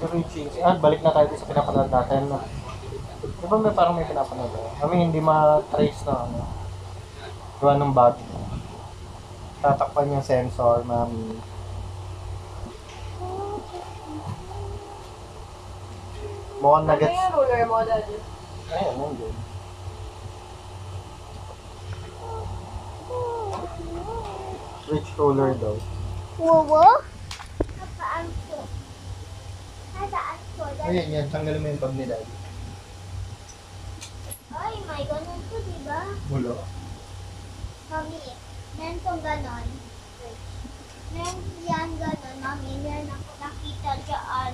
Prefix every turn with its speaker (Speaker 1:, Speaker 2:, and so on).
Speaker 1: Si Richie. Balik na tayo sa pinapanood natin. No? Di ba parang may pinapanood? Kami hindi ma-trace na ano. Gawa ng bag. Tatakpan yung sensor, mami. Mukhang
Speaker 2: Ano
Speaker 1: nuggets.
Speaker 2: yung ruler mo, Daddy?
Speaker 1: Ayun, nandun. Rich roller daw.
Speaker 3: Wowo? Nasaan ko? Nasaan ko?
Speaker 1: Ayun yan, tanggalin mo yung bag ni Daddy.
Speaker 3: Ay, may ganun to, diba?
Speaker 1: Bulo.
Speaker 3: Mami, meron tong ganon. Meron yan ganon, mami. Meron ako nakita dyan.